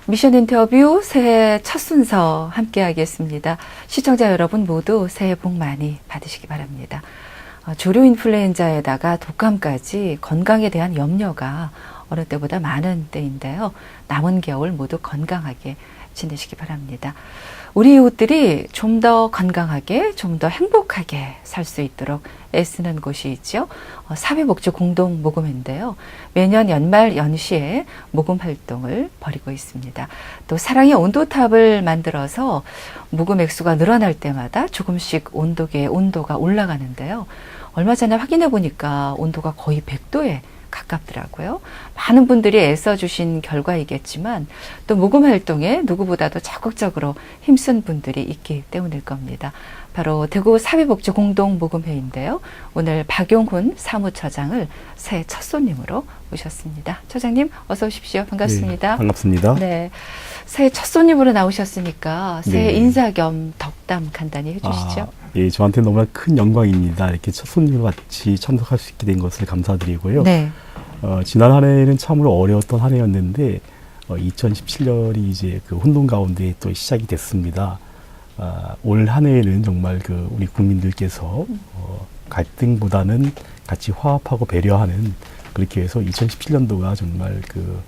미션 인터뷰 새해 첫 순서 함께 하겠습니다. 시청자 여러분 모두 새해 복 많이 받으시기 바랍니다. 조류 인플루엔자에다가 독감까지 건강에 대한 염려가 어느 때보다 많은 때인데요. 남은 겨울 모두 건강하게 지내시기 바랍니다. 우리 이웃들이 좀 더 건강하게, 좀 더 행복하게 살 수 있도록 애쓰는 곳이 있죠. 사회복지 공동 모금회인데요. 매년 연말 연시에 모금 활동을 벌이고 있습니다. 또 사랑의 온도탑을 만들어서 모금 액수가 늘어날 때마다 조금씩 온도계의 온도가 올라가는데요. 얼마 전에 확인해 보니까 온도가 거의 100도에 가깝더라고요. 많은 분들이 애써주신 결과이겠지만 또 모금 활동에 누구보다도 적극적으로 힘쓴 분들이 있기 때문일 겁니다. 바로 대구 사회복지 공동모금회인데요. 오늘 박용훈 사무처장을 새해 첫 손님으로 모셨습니다. 처장님 어서 오십시오. 반갑습니다. 네, 반갑습니다. 네, 새해 첫 손님으로 나오셨으니까 새해 네. 인사 겸 덕담 간단히 해주시죠. 예, 저한테 너무나 큰 영광입니다. 이렇게 첫 손님을 같이 참석할 수 있게 된 것을 감사드리고요. 네. 지난 한 해는 참으로 어려웠던 한 해였는데 2017년이 이제 그 혼돈 가운데 또 시작이 됐습니다. 올 한 해에는 정말 그 우리 국민들께서 갈등보다는 같이 화합하고 배려하는 그렇게 해서 2017년도가 정말 그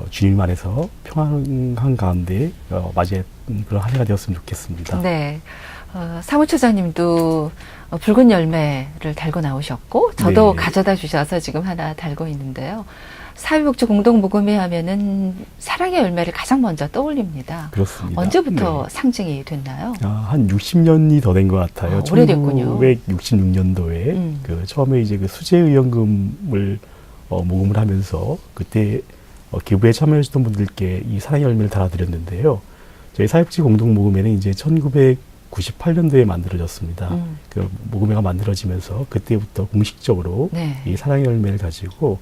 주님 안에서 평안한 가운데 맞이한 그런 한 해가 되었으면 좋겠습니다. 네. 사무처장님도 붉은 열매를 달고 나오셨고 저도 네. 가져다 주셔서 지금 하나 달고 있는데요. 사회복지 공동모금회 하면은 사랑의 열매를 가장 먼저 떠올립니다. 그렇습니다. 언제부터 네. 상징이 됐나요? 한 60년이 더 된 것 같아요. 오래됐군요. 1966년도에 그 처음에 이제 그 수제의원금을 모금을 하면서 그때 기부에 참여하셨던 분들께 이 사랑의 열매를 달아드렸는데요. 저희 사회복지 공동모금회는 이제 1998년도에 만들어졌습니다. 그 모금회가 만들어지면서 그때부터 공식적으로 네. 이 사랑의 열매를 가지고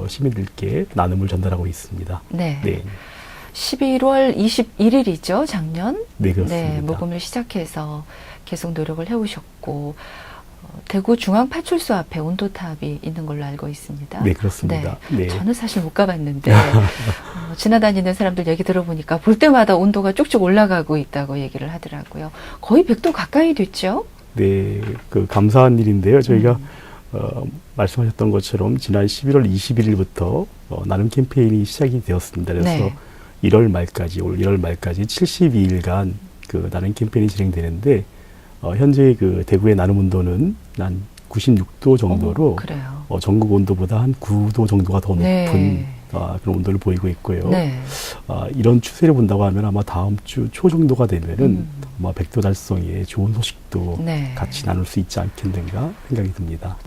시민들께 나눔을 전달하고 있습니다. 네. 네. 11월 21일이죠, 작년. 네, 그렇습니다. 네, 모금을 시작해서 계속 노력을 해오셨고 대구 중앙파출소 앞에 온도탑이 있는 걸로 알고 있습니다. 네, 그렇습니다. 네. 네. 저는 사실 못 가봤는데 지나다니는 사람들 얘기 들어보니까 볼 때마다 온도가 쭉쭉 올라가고 있다고 얘기를 하더라고요. 거의 100도 가까이 됐죠? 네, 그 감사한 일인데요. 저희가 말씀하셨던 것처럼 지난 11월 21일부터 나눔 캠페인이 시작이 되었습니다. 그래서 네. 1월 말까지, 올 1월 말까지 72일간 그 나눔 캠페인이 진행되는데 현재 그 대구의 나눔 온도는 한 96도 정도로 그래요. 전국 온도보다 한 9도 정도가 더 높은 네. 그런 온도를 보이고 있고요. 네. 이런 추세를 본다고 하면 아마 다음 주 초 정도가 되면은 아마 100도 달성의 좋은 소식도 네. 같이 나눌 수 있지 않겠는가 생각이 듭니다.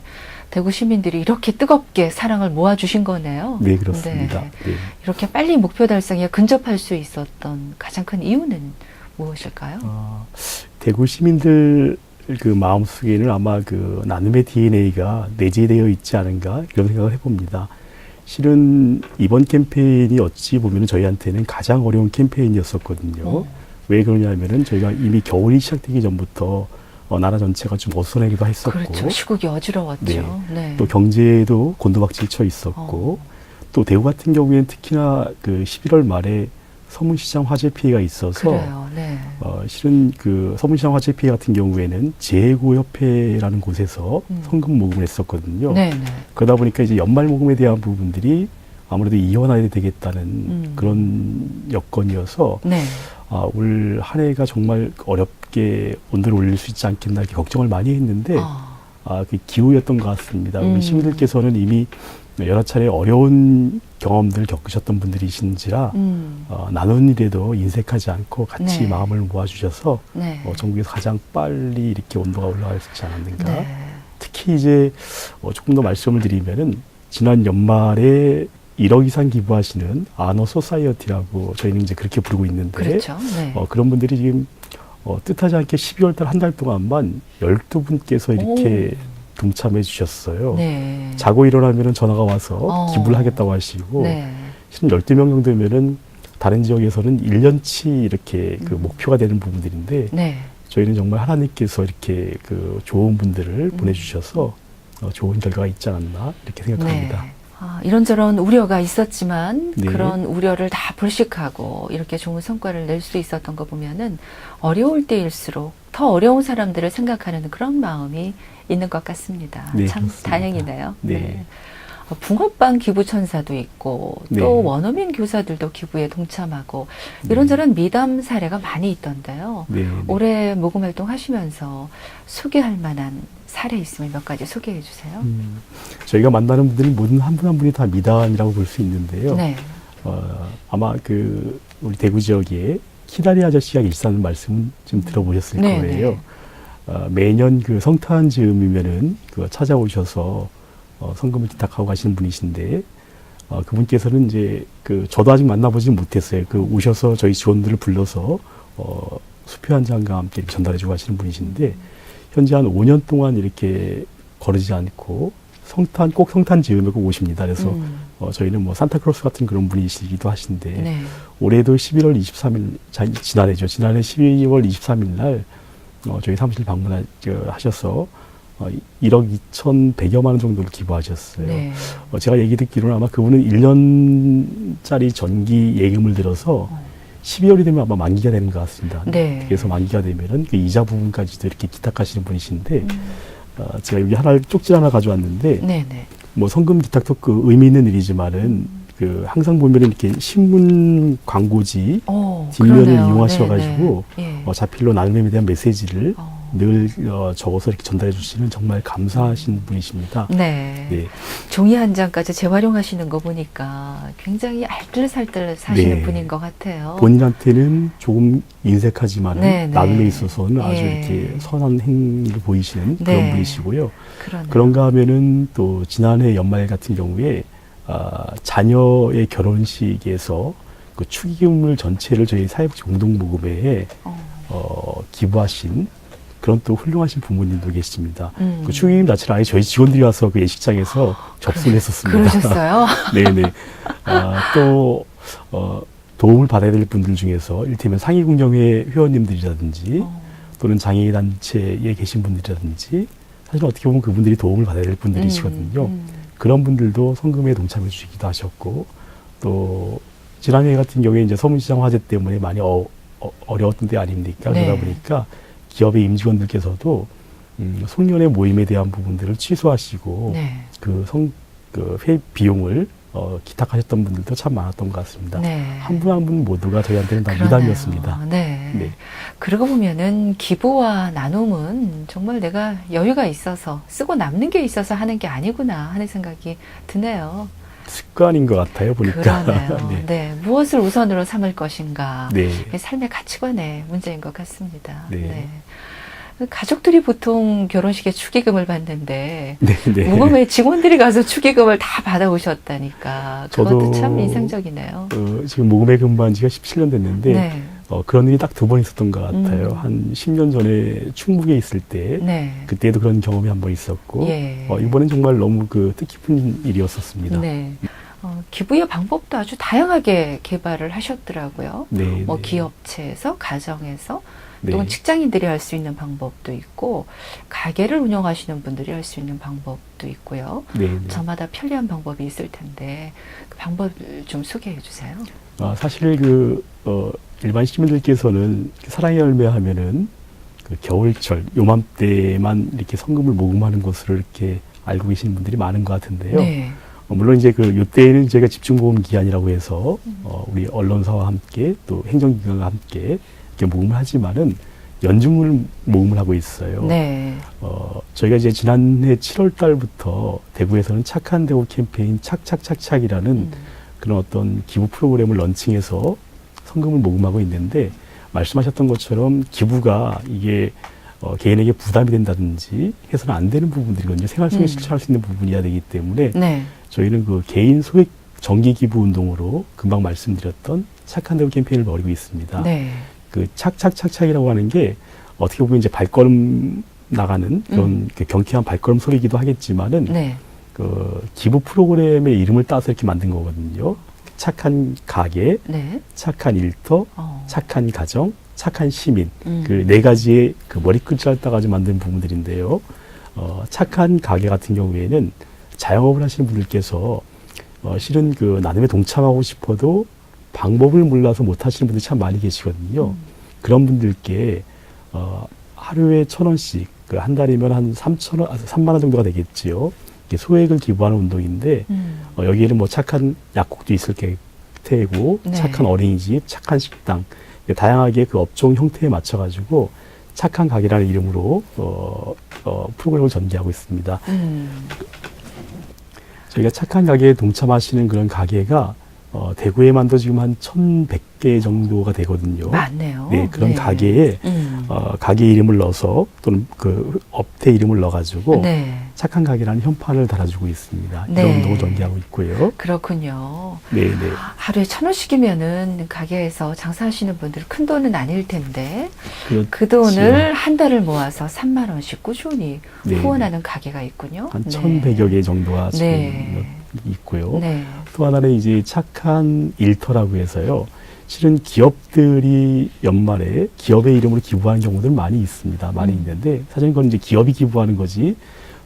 대구 시민들이 이렇게 뜨겁게 사랑을 모아주신 거네요. 네, 그렇습니다. 네. 네. 이렇게 빨리 목표 달성에 근접할 수 있었던 가장 큰 이유는 무엇일까요? 대구 시민들 그 마음속에는 아마 그 나눔의 DNA가 내재되어 있지 않은가 이런 생각을 해봅니다. 실은 이번 캠페인이 어찌 보면 저희한테는 가장 어려운 캠페인이었었거든요. 왜 그러냐면은 저희가 이미 겨울이 시작되기 전부터 나라 전체가 좀 어수선하기도 했었고, 그렇죠. 시국이 어지러웠죠. 네. 네. 또 경제에도 곤두박질 쳐 있었고, 또 대구 같은 경우에는 특히나 그 11월 말에 서문시장 화재 피해가 있어서 그래요. 네. 실은 그 서문시장 화재 피해 같은 경우에는 재구협회라는 곳에서 성금 모금을 했었거든요. 네, 네. 그러다 보니까 이제 연말 모금에 대한 부분들이 아무래도 이원화해야 되겠다는 그런 여건이어서 네. 올 한 해가 정말 어렵게 온도를 올릴 수 있지 않겠나 이렇게 걱정을 많이 했는데 그 기후였던 것 같습니다. 우리 시민들께서는 이미 여러 차례 어려운 경험들을 겪으셨던 분들이신지라 나눈 일에도 인색하지 않고 같이 네. 마음을 모아주셔서 네. 전국에서 가장 빨리 이렇게 온도가 올라갈 수 있지 않았는가. 네. 특히 이제 조금 더 말씀을 드리면은 지난 연말에 1억 이상 기부하시는 아너 소사이어티라고 저희는 이제 그렇게 부르고 있는데 그렇죠. 네. 그런 분들이 지금 뜻하지 않게 12월 달 한 달 동안만 12분께서 이렇게 동참해 주셨어요. 네. 자고 일어나면은 전화가 와서 기부를 하겠다고 하시고 네. 실은 12명 정도면은 다른 지역에서는 1년치 이렇게 그 목표가 되는 부분들인데 네. 저희는 정말 하나님께서 이렇게 그 좋은 분들을 보내주셔서 좋은 결과가 있지 않았나 이렇게 생각합니다. 네. 이런저런 우려가 있었지만 네. 그런 우려를 다 불식하고 이렇게 좋은 성과를 낼 수 있었던 거 보면은 어려울 때일수록 더 어려운 사람들을 생각하는 그런 마음이 있는 것 같습니다. 네, 참 그렇습니다. 다행이네요. 네. 붕어빵 기부천사도 있고 또 네. 원어민 교사들도 기부에 동참하고 이런저런 미담 사례가 많이 있던데요. 네. 올해 모금 활동 하시면서 소개할 만한 사례 있으면 몇 가지 소개해 주세요. 저희가 만나는 분들이 모든 한 분 한 분이 다 미담이라고 볼 수 있는데요. 네. 아마 우리 대구 지역에 키다리 아저씨가 계시다는 말씀 좀 들어보셨을 네, 거예요. 매년 그 성탄 즈음이면은 찾아오셔서 성금을 기탁하고 가시는 분이신데, 그분께서는 이제 저도 아직 만나보지 못했어요. 오셔서 저희 직원들을 불러서 수표 한 장과 함께 전달해주고 가시는 분이신데, 현재 한 5년 동안 이렇게 거르지 않고 꼭 성탄 즈음에 꼭 오십니다. 그래서 저희는 뭐 산타클로스 같은 그런 분이시기도 하신데, 네. 올해도 11월 23일, 지난해죠. 지난해 12월 23일 날 저희 사무실 방문하셔서 1억 2,100여만 원 정도를 기부하셨어요. 네. 제가 얘기 듣기로는 아마 그분은 1년짜리 전기 예금을 들어서 12월이 되면 아마 만기가 되는 것 같습니다. 네. 그래서 만기가 되면은 그 이자 부분까지도 이렇게 기탁하시는 분이신데, 제가 여기 쪽지 하나 가져왔는데, 네, 네. 뭐 성금 기탁도 의미 있는 일이지만은 항상 보면은 이렇게 신문 광고지 뒷면을 그러네요. 이용하셔가지고 네, 네. 자필로 나눔에 대한 메시지를 늘 적어서 이렇게 전달해 주시는 정말 감사하신 분이십니다. 네. 네. 종이 한 장까지 재활용하시는 거 보니까 굉장히 알뜰살뜰 사시는 네. 분인 것 같아요. 본인한테는 조금 인색하지만 네, 네. 나눔에 있어서는 아주 예. 이렇게 선한 행위를 보이시는 네. 그런 분이시고요. 그러네요. 그런가 하면은 또 지난해 연말 같은 경우에 자녀의 결혼식에서 그 축의금을 전체를 저희 사회복지 공동모금회에 기부하신 그런 또 훌륭하신 부모님도 계십니다. 그 축의금 자체를 아예 저희 직원들이 와서 그 예식장에서 접수를 했었습니다. 그러셨어요? 네네. 도움을 받아야 될 분들 중에서 일테면 상위군경회 회원님들이라든지 또는 장애인 단체에 계신 분들이라든지 사실 어떻게 보면 그분들이 도움을 받아야 될 분들이시거든요. 그런 분들도 성금에 동참해 주시기도 하셨고, 또 지난해 같은 경우에 이제 서문시장 화재 때문에 많이 어려웠던 때 아닙니까? 네. 그러다 보니까 기업의 임직원들께서도 송년회 모임에 대한 부분들을 취소하시고 네. 회 비용을 기탁하셨던 분들도 참 많았던 것 같습니다. 네. 한 분 한 분 모두가 저희한테는 다 그러네요. 미담이었습니다. 네. 네. 그러고 보면은 기부와 나눔은 정말 내가 여유가 있어서 쓰고 남는 게 있어서 하는 게 아니구나 하는 생각이 드네요. 습관인 것 같아요, 보니까. 그러네요. 네. 네. 무엇을 우선으로 삼을 것인가. 네. 삶의 가치관의 문제인 것 같습니다. 네. 가족들이 보통 결혼식에 축의금을 받는데 네, 네. 모금회 직원들이 가서 축의금을 다 받아오셨다니까 그것도 저도 참 인상적이네요. 지금 모금회 근무한 지가 17년 됐는데 네. 그런 일이 딱 2번 있었던 것 같아요. 한 10년 전에 충북에 있을 때 네. 그때도 그런 경험이 한 번 있었고 예. 이번엔 정말 너무 뜻깊은 일이었었습니다. 네. 기부의 방법도 아주 다양하게 개발을 하셨더라고요. 네, 뭐 네. 기업체에서 가정에서 네. 또는 직장인들이 할 수 있는 방법도 있고 가게를 운영하시는 분들이 할 수 있는 방법도 있고요. 네, 네. 저마다 편리한 방법이 있을 텐데 그 방법을 좀 소개해 주세요. 사실 일반 시민들께서는 사랑의 열매 하면은 겨울철 요맘때만 이렇게 성금을 모금하는 것으로 이렇게 알고 계시는 분들이 많은 것 같은데요. 네. 물론 이제 요때는 저희가 집중모금 기간이라고 해서 우리 언론사와 함께 또 행정기관과 함께 이렇게 모금을 하지만은 연중을 모금을 하고 있어요. 네. 저희가 이제 지난해 7월 달부터 대구에서는 착한 대구 캠페인 착착착착이라는 그런 어떤 기부 프로그램을 런칭해서 성금을 모금하고 있는데 말씀하셨던 것처럼 기부가 이게 개인에게 부담이 된다든지 해서는 안 되는 부분들이거든요. 생활 속에 실천할 수 있는 부분이어야 되기 때문에 네. 저희는 개인 소액 정기 기부 운동으로 금방 말씀드렸던 착한 대구 캠페인을 벌이고 있습니다. 네. 착착착착이라고 하는 게 어떻게 보면 이제 발걸음 나가는 그런 경쾌한 발걸음 소리이기도 하겠지만은 네. 기부 프로그램의 이름을 따서 이렇게 만든 거거든요. 착한 가게, 네. 착한 일터, 어. 착한 가정, 착한 시민. 그 4가지의 머리끝자를 따가지고 만든 부분들인데요. 착한 가게 같은 경우에는 자영업을 하시는 분들께서 실은 그 나눔에 동참하고 싶어도 방법을 몰라서 못 하시는 분들이 참 많이 계시거든요. 그런 분들께 하루에 1,000원씩 그 한 달이면 한 3만 원 정도가 되겠지요. 이게 소액을 기부하는 운동인데 여기에는 뭐 착한 약국도 있을 테고 네. 착한 어린이집, 착한 식당 다양하게 그 업종 형태에 맞춰가지고 착한 가게라는 이름으로 프로그램을 전개하고 있습니다. 저희가 착한 가게에 동참하시는 그런 가게가 대구에만도 지금 한 1,100개 정도가 되거든요. 많네요. 네, 그런 네. 가게에 가게 이름을 넣어서 또는 그 업체 이름을 넣어가지고 네. 착한 가게라는 현판을 달아주고 있습니다. 네. 이런 운동을 전개하고 있고요. 그렇군요. 네, 네. 하루에 1,000원씩이면은 가게에서 장사하시는 분들 큰 돈은 아닐 텐데 그 돈을 한 달을 모아서 3만 원씩 꾸준히 네, 후원하는 가게가 있군요. 한 네. 1,100여 개 정도가 지금 네. 있고요. 네. 또 하나는 이제 착한 일터라고 해서요. 실은 기업들이 연말에 기업의 이름으로 기부하는 경우들 많이 있습니다. 많이 있는데 사실 그건 이제 기업이 기부하는 거지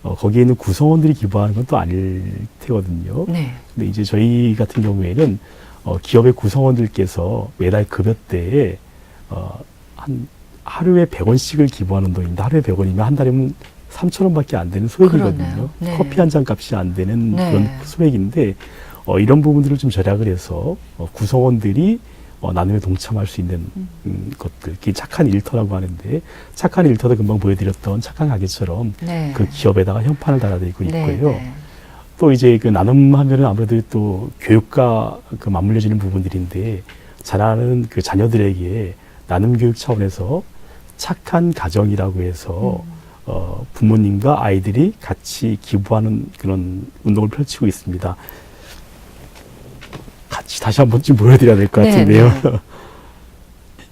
거기에 있는 구성원들이 기부하는 건 또 아닐 테거든요. 네. 근데 이제 저희 같은 경우에는 기업의 구성원들께서 매달 급여 때에 한 하루에 100원씩을 기부하는 운동입니다. 하루에 100원이면 한 달이면 3,000원밖에 안 되는 소액이거든요. 그러네요. 네. 커피 한 잔 값이 안 되는 네. 그런 소액인데 이런 부분들을 좀 절약을 해서 구성원들이 나눔에 동참할 수 있는 것들, 그게 착한 일터라고 하는데 착한 일터도 금방 보여드렸던 착한 가게처럼 네. 그 기업에다가 현판을 달아드리고 네, 있고요. 네. 또 이제 그 나눔하면은 아무래도 또 교육과 그 맞물려지는 부분들인데 자라는 그 자녀들에게 나눔 교육 차원에서 착한 가정이라고 해서 부모님과 아이들이 같이 기부하는 그런 운동을 펼치고 있습니다. 같이 다시 한 번쯤 보여드려야 될 것 네, 같은데요. 네.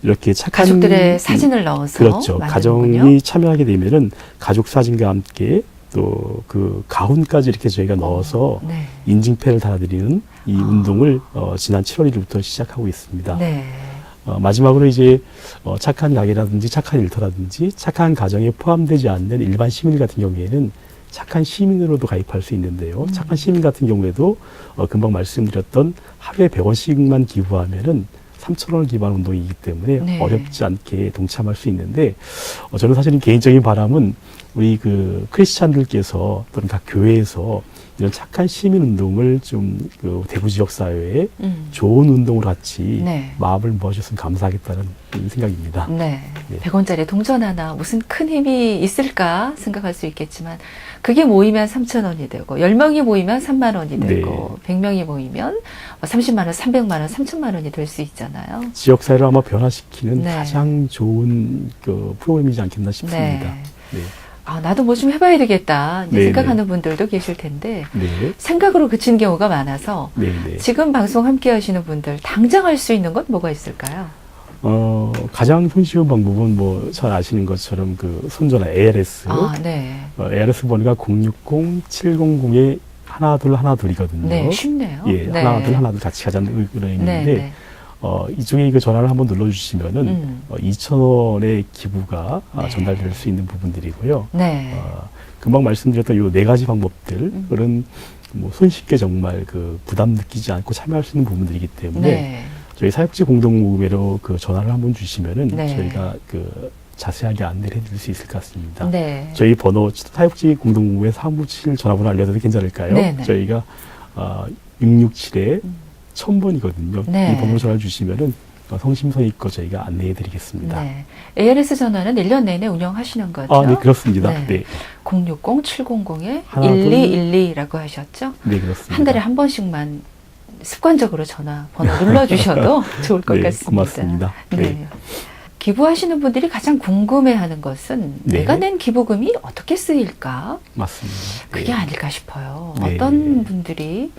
이렇게 착한 가족들의 사진을 넣어서 그렇죠. 만드는군요. 가정이 참여하게 되면은 가족 사진과 함께 또 그 가훈까지 이렇게 저희가 넣어서 네. 인증패를 달아드리는 이 운동을 지난 7월 1일부터 시작하고 있습니다. 네. 마지막으로 이제 착한 가게라든지 착한 일터라든지 착한 가정에 포함되지 않는 일반 시민 같은 경우에는 착한 시민으로도 가입할 수 있는데요. 착한 시민 같은 경우에도 금방 말씀드렸던 하루에 100원씩만 기부하면은 3,000원을 기부하는 운동이기 때문에 네. 어렵지 않게 동참할 수 있는데 저는 사실은 개인적인 바람은 우리 그 크리스찬들께서 또는 각 교회에서 이런 착한 시민 운동을 좀 그 대구 지역 사회에 좋은 운동으로 같이 네. 마음을 모아주셨으면 감사하겠다는 생각입니다. 네. 네. 100원짜리 동전 하나 무슨 큰 힘이 있을까 생각할 수 있겠지만 그게 모이면 3,000원이 되고 10명이 모이면 3만 원이 되고 100명이 모이면 30만 원, 300만 원, 3천만 원이 될 수 있잖아요. 지역 사회를 아마 변화시키는 네. 가장 좋은 그 프로그램이지 않겠나 싶습니다. 네. 네. 아, 나도 뭐 좀 해봐야 되겠다 이제 네, 생각하는 분들도 계실 텐데 네. 생각으로 그친 경우가 많아서 네. 네. 지금 방송 함께 하시는 분들 당장 할 수 있는 건 뭐가 있을까요? 가장 손쉬운 방법은 뭐 잘 아시는 것처럼 그 손전화 ARS, 아, 네. ARS 번호가 060-700에 하나둘이거든요. 네, 쉽네요. 예, 네. 하나둘 같이 가자는 그런 얘기인데 네, 네. 이쪽에 그 전화를 한번 눌러주시면은 2,000원의 기부가 네. 전달될 수 있는 부분들이고요. 네. 금방 말씀드렸던 요 4가지 방법들은 뭐 손쉽게 정말 그 부담 느끼지 않고 참여할 수 있는 부분들이기 때문에 네. 저희 사회복지 공동모금회로 그 전화를 한번 주시면은 네. 저희가 그 자세하게 안내를 해드릴 수 있을 것 같습니다. 네. 저희 번호 사회복지 공동모금회 사무실 전화번호 알려드려도 괜찮을까요? 네, 네. 저희가 667에 1000번이거든요. 네. 이 번호로 전화 주시면은 성심성의껏 저희가 안내해드리겠습니다. 네. ARS 전화는 1년 내내 운영하시는 거죠? 아, 네, 그렇습니다. 네. 네, 060-700-1212라고 하셨죠? 네, 그렇습니다. 한 달에 한 번씩만 습관적으로 전화 번호 눌러주셔도 좋을 것 네, 같습니다. 고맙습니다. 네. 네. 기부하시는 분들이 가장 궁금해하는 것은 네. 내가 낸 기부금이 어떻게 쓰일까? 그게 맞습니다. 네. 아닐까 싶어요. 네. 어떤 분들이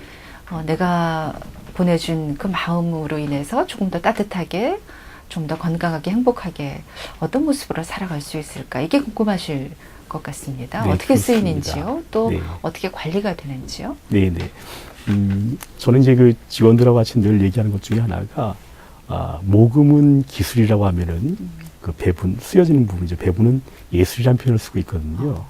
내가 보내준 그 마음으로 인해서 조금 더 따뜻하게, 좀 더 건강하게, 행복하게 어떤 모습으로 살아갈 수 있을까? 이게 궁금하실 것 같습니다. 네, 어떻게 그렇습니다. 쓰이는지요? 또 네. 어떻게 관리가 되는지요? 네, 네. 저는 이제 그 직원들하고 같이 늘 얘기하는 것 중에 하나가, 모금은 기술이라고 하면은 그 배분, 쓰여지는 부분이죠. 배분은 예술이라는 표현을 쓰고 있거든요.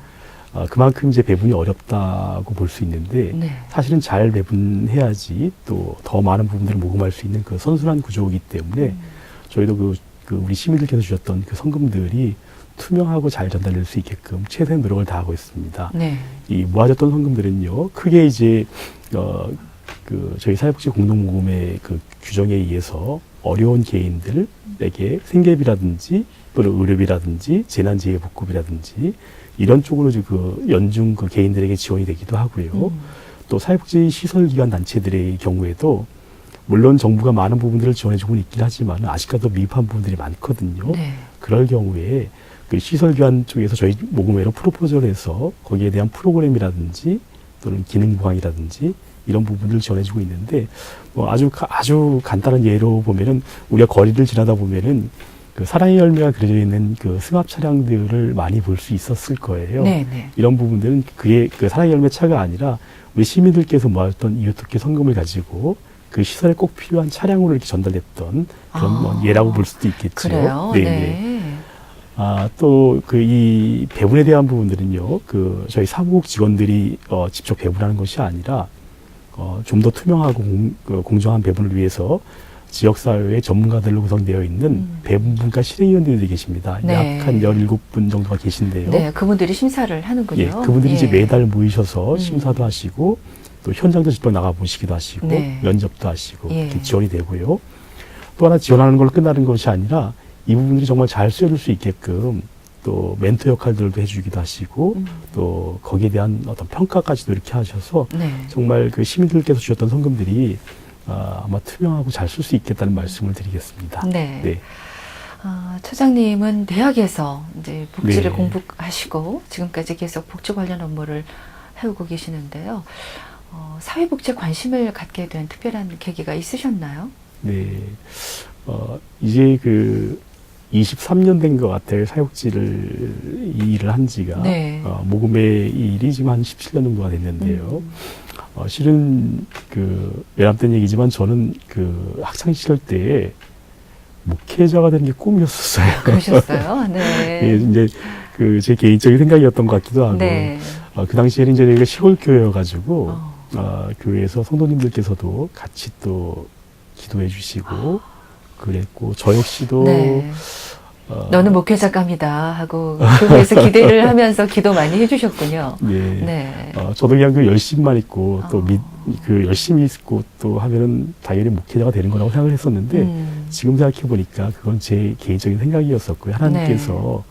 그만큼 이제 배분이 어렵다고 볼 수 있는데 네. 사실은 잘 배분해야지 또 더 많은 부분들을 모금할 수 있는 그 선순환 구조이기 때문에 저희도 그 우리 시민들께서 주셨던 그 성금들이 투명하고 잘 전달될 수 있게끔 최선의 노력을 다하고 있습니다. 네. 이 모아졌던 성금들은요, 크게 이제 그 저희 사회복지 공동모금의 그 규정에 의해서 어려운 개인들에게 생계비라든지 또는 의료비라든지 재난지회복급이라든지 이런 쪽으로 그 연중 그 개인들에게 지원이 되기도 하고요. 또 사회복지 시설기관 단체들의 경우에도 물론 정부가 많은 부분들을 지원해주고 있긴 하지만 아직까지도 미흡한 부분들이 많거든요. 네. 그럴 경우에 그 시설기관 쪽에서 저희 모금회로 프로포즈를 해서 거기에 대한 프로그램이라든지 또는 기능 보강이라든지 이런 부분들을 지원해주고 있는데 뭐 아주 간단한 예로 보면은 우리가 거리를 지나다 보면은 그 사랑의 열매가 그려져 있는 그 승합 차량들을 많이 볼 수 있었을 거예요. 네. 네. 이런 부분들은 그게 그 사랑의 열매 차가 아니라 우리 시민들께서 모았던 이웃돕기 성금을 가지고 그 시설에 꼭 필요한 차량으로 이렇게 전달됐던 그런 뭐 예라고 볼 수도 있겠죠. 그래요? 네네. 네. 또 그 이 배분에 대한 부분들은요, 그 저희 사무국 직원들이 직접 배분하는 것이 아니라 좀 더 투명하고 공정한 배분을 위해서 지역사회의 전문가들로 구성되어 있는 배분분과 실행위원들이 계십니다. 네. 약 한 17분 정도가 계신데요. 네, 그분들이 심사를 하는군요. 예, 그분들이 이제 매달 모이셔서 음. 심사도 하시고 또 현장도 직접 나가보시기도 하시고 네. 면접도 하시고 예. 이렇게 지원이 되고요. 또 하나 지원하는 걸로 끝나는 것이 아니라 이 부분들이 정말 잘 쓰여질 수 있게끔 또 멘토 역할들도 해주기도 하시고 또 거기에 대한 어떤 평가까지도 이렇게 하셔서 네. 정말 그 시민들께서 주셨던 성금들이 아마 투명하고 잘 쓸 수 있겠다는 말씀을 드리겠습니다. 네. 네. 처장님은 대학에서 이제 복지를 네. 공부하시고 지금까지 계속 복지 관련 업무를 해오고 계시는데요. 사회복지에 관심을 갖게 된 특별한 계기가 있으셨나요? 네. 이제 그 23년 된 것 같아요. 사회복지를 이 일을 한 지가. 네. 모금의 일이 지금 한 17년 정도가 됐는데요. 실은 그 외람된 얘기지만 저는 그 학창 시절 때에 목회자가 되는 게 꿈이었었어요. 그러셨어요? 네. 예, 이제 그 제 개인적인 생각이었던 것 같기도 하고. 네. 그 당시에는 이제 저희가 시골 교회여가지고 교회에서 성도님들께서도 같이 또 기도해 주시고 그랬고 저 역시도 네. 너는 목회자감이다 하고 교회에서 기대를 하면서 기도 많이 해주셨군요. 네. 네. 저도 그냥 그 열심만 있고 또 그 열심히 있고 또 하면은 당연히 목회자가 되는 거라고 생각을 했었는데 지금 생각해 보니까 그건 제 개인적인 생각이었었고요. 하나님께서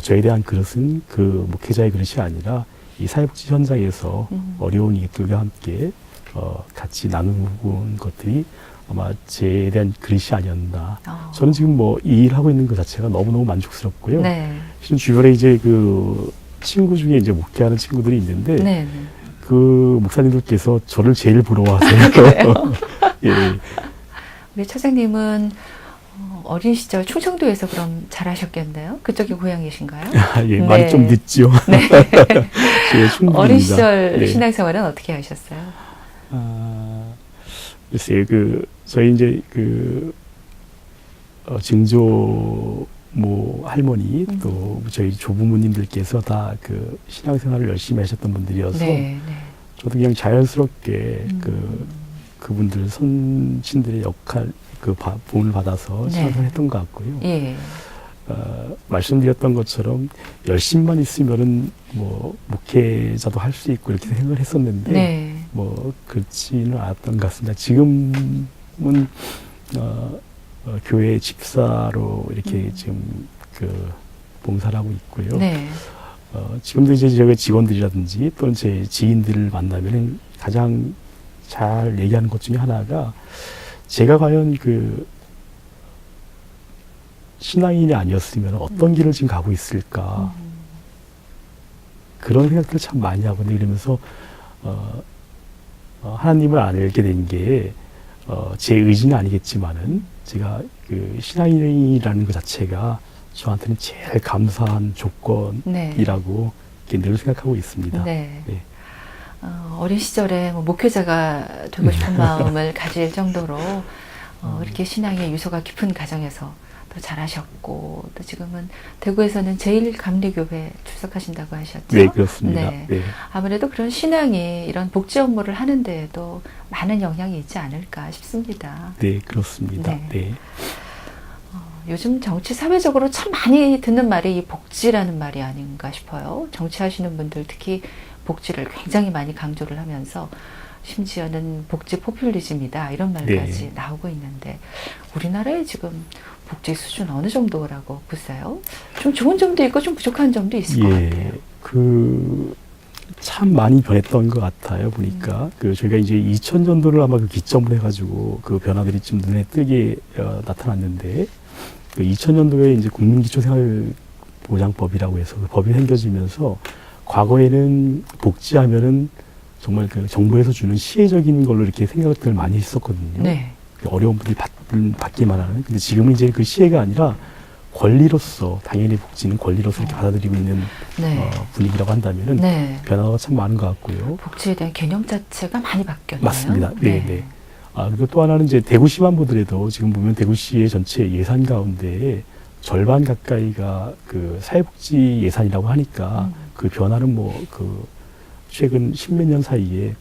저에 대한 그릇은 그 목회자의 그릇이 아니라 이 사회복지 현장에서 어려운 이들과 함께 같이 나누는 것들이 아마 제에 대한 그릇이 아니었나. 저는 지금 뭐 이 일 하고 있는 것 자체가 너무너무 만족스럽고요. 네. 실은 주변에 이제 그 친구 중에 이제 목회하는 친구들이 있는데 네. 그 목사님들께서 저를 제일 부러워하세요. 예. 우리 처장님은 어린 시절 충청도에서 그럼 잘하셨겠네요? 그쪽이 고향이신가요? 예, 말이 네. 좀 늦죠. 네. 예, 충분합니다. 어린 시절 네. 신앙생활은 어떻게 하셨어요? 글쎄요, 저희 이제 증조 할머니 또 저희 조부모님들께서 다 그 신앙생활을 열심히 하셨던 분들이어서 네. 저도 그냥 자연스럽게 그분들 선친들의 역할, 보험을 받아서 네. 신앙생활 했던 것 같고요. 예. 말씀드렸던 것처럼 열심만 있으면은 목회자도 할 수 있고 이렇게 생각을 했었는데 네. 그렇지는 않았던 것 같습니다. 지금은 교회 집사로 이렇게 지금 봉사를 하고 있고요. 네. 지금도 이제 저희 직원들이라든지 또는 제 지인들을 만나면 가장 잘 얘기하는 것 중에 하나가 제가 과연 신앙인이 아니었으면 어떤 길을 지금 가고 있을까. 그런 생각들을 참 많이 하거든요. 이러면서, 하나님을 알게 된 게, 제 의지는 아니겠지만은, 제가 신앙인이라는 것 자체가 저한테는 제일 감사한 조건이라고 이렇게 늘 생각하고 있습니다. 네. 네. 어린 시절에 목회자가 되고 싶은 마음을 가질 정도로 이렇게 신앙의 유서가 깊은 가정에서 또 잘하셨고 또 지금은 대구에서는 제1감리교회 출석하신다고 하셨죠? 네, 그렇습니다. 네. 네. 아무래도 그런 신앙이 이런 복지 업무를 하는 데에도 많은 영향이 있지 않을까 싶습니다. 네, 그렇습니다. 네. 네. 요즘 정치 사회적으로 참 많이 듣는 말이 이 복지라는 말이 아닌가 싶어요. 정치하시는 분들 특히 복지를 굉장히 많이 강조를 하면서 심지어는 복지 포퓰리즘이다 이런 말까지 네. 나오고 있는데 우리나라의 지금 복지 수준 어느 정도라고 보세요? 좀 좋은 점도 있고 좀 부족한 점도 있을 것 같아요. 참 많이 변했던 것 같아요. 보니까 저희가 이제 2000년도를 아마 기점으로 해가지고 그 변화들이 좀 눈에 띄게 나타났는데 2000년도에 이제 국민기초생활보장법이라고 해서 그 법이 생겨지면서 과거에는 복지하면은 정말 그 정부에서 주는 시혜적인 걸로 이렇게 생각들 많이 했었거든요. 네. 어려운 분들이 받기만 하는. 근데 지금은 이제 그 시혜가 아니라 권리로서, 당연히 복지는 권리로서 이렇게 받아들이고 있는 네. 분위기라고 한다면은 네. 변화가 참 많은 것 같고요. 복지에 대한 개념 자체가 많이 바뀌었나요? 맞습니다. 네, 네. 그리고 또 하나는 이제 대구시만 보더라도 지금 보면 대구시의 전체 예산 가운데 절반 가까이가 그 사회복지 예산이라고 하니까 그 변화는 최근 십몇 년 사이에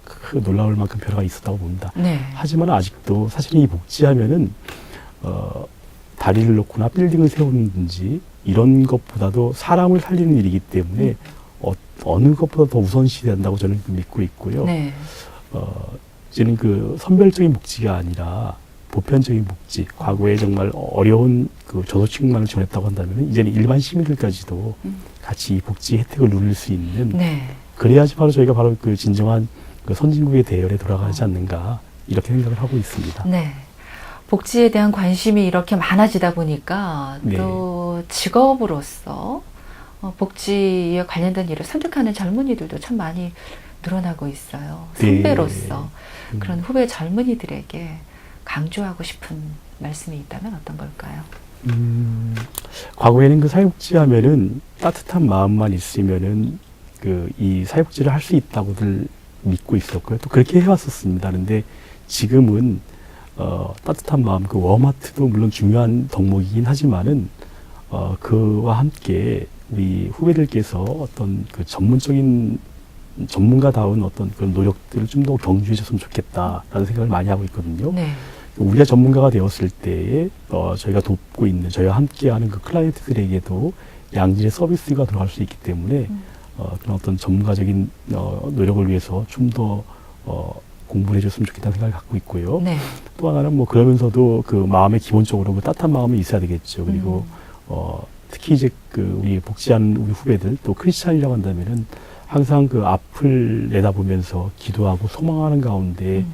놀라울 만큼 변화가 있었다고 봅니다. 네. 하지만 아직도 사실 이 복지하면은 다리를 놓거나 빌딩을 세우는지 이런 것보다도 사람을 살리는 일이기 때문에 어느 것보다 더 우선시 된다고 저는 믿고 있고요. 네. 이제는 그 선별적인 복지가 아니라 보편적인 복지, 과거에 정말 어려운 그 저소득층만을 지원했다고 한다면 이제는 일반 시민들까지도 같이 이 복지 혜택을 누릴 수 있는 네. 그래야지 바로 저희가 바로 그 진정한 그 선진국의 대열에 돌아가지 않는가 이렇게 생각을 하고 있습니다. 네. 복지에 대한 관심이 이렇게 많아지다 보니까 네. 또 직업으로서 복지에 관련된 일을 선택하는 젊은이들도 참 많이 늘어나고 있어요. 선배로서 그런 후배 젊은이들에게 강조하고 싶은 말씀이 있다면 어떤 걸까요? 과거에는 그 사회복지 하면은 따뜻한 마음만 있으면은 이 사회복지를 할 수 있다고들 믿고 있었고요. 또 그렇게 해왔었습니다. 그런데 지금은 따뜻한 마음, 그 웜하트도 물론 중요한 덕목이긴 하지만은 그와 함께 우리 후배들께서 어떤 그 전문가다운 어떤 그런 노력들을 좀 더 경주해 줬으면 좋겠다라는 생각을 많이 하고 있거든요. 네. 우리가 전문가가 되었을 때에 저희가 돕고 있는 저희와 함께하는 그 클라이언트들에게도 양질의 서비스가 들어갈 수 있기 때문에 그런 어떤 전문가적인 노력을 위해서 좀 더 공부를 해줬으면 좋겠다는 생각을 갖고 있고요. 네. 또 하나는 그러면서도 그 마음에 기본적으로 그 따뜻한 마음이 있어야 되겠죠. 그리고 특히 이제 우리 복지하는 우리 후배들 또 크리스찬이라고 한다면은 항상 그 앞을 내다보면서 기도하고 소망하는 가운데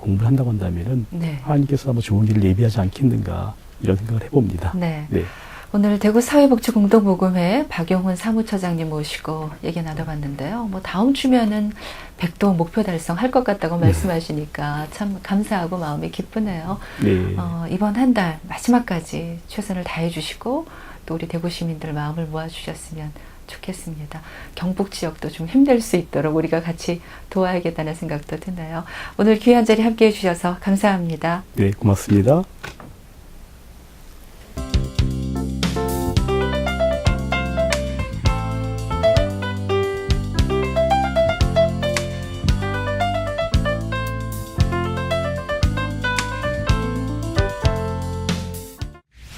공부를 한다고 한다면은 네. 하나님께서 아마 좋은 일을 예비하지 않겠는가 이런 생각을 해봅니다. 네. 네. 오늘 대구 사회복지공동모금회 박용훈 사무처장님 모시고 얘기 나눠봤는데요. 다음 주면은 100도 목표 달성할 것 같다고 말씀하시니까 참 감사하고 마음이 기쁘네요. 네. 이번 한 달 마지막까지 최선을 다해 주시고 또 우리 대구 시민들 마음을 모아주셨으면 좋겠습니다. 경북 지역도 좀 힘낼 수 있도록 우리가 같이 도와야겠다는 생각도 드네요. 오늘 귀한 자리 함께해 주셔서 감사합니다. 네, 고맙습니다.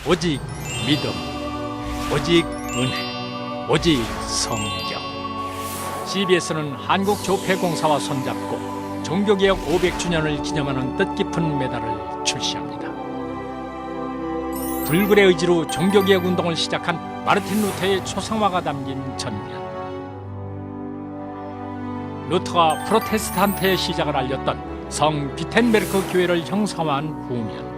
오직 믿음, 오직 은혜, 오직 성경. CBS는 한국조폐공사와 손잡고 종교개혁 500주년을 기념하는 뜻깊은 메달을 출시합니다. 불굴의 의지로 종교개혁 운동을 시작한 마르틴 루터의 초상화가 담긴 전면. 루터가 프로테스탄트의 시작을 알렸던 성 비텐베르크 교회를 형상화한 후면.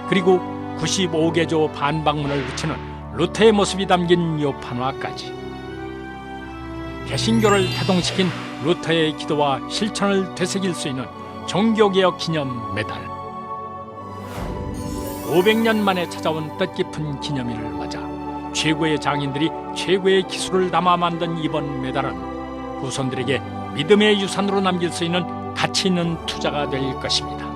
그리고 95개조 반박문을 붙이는 루터의 모습이 담긴 요판화까지. 개신교를 태동시킨 루터의 기도와 실천을 되새길 수 있는 종교개혁 기념 메달. 500년 만에 찾아온 뜻깊은 기념일을 맞아 최고의 장인들이 최고의 기술을 담아 만든 이번 메달은 후손들에게 믿음의 유산으로 남길 수 있는 가치 있는 투자가 될 것입니다.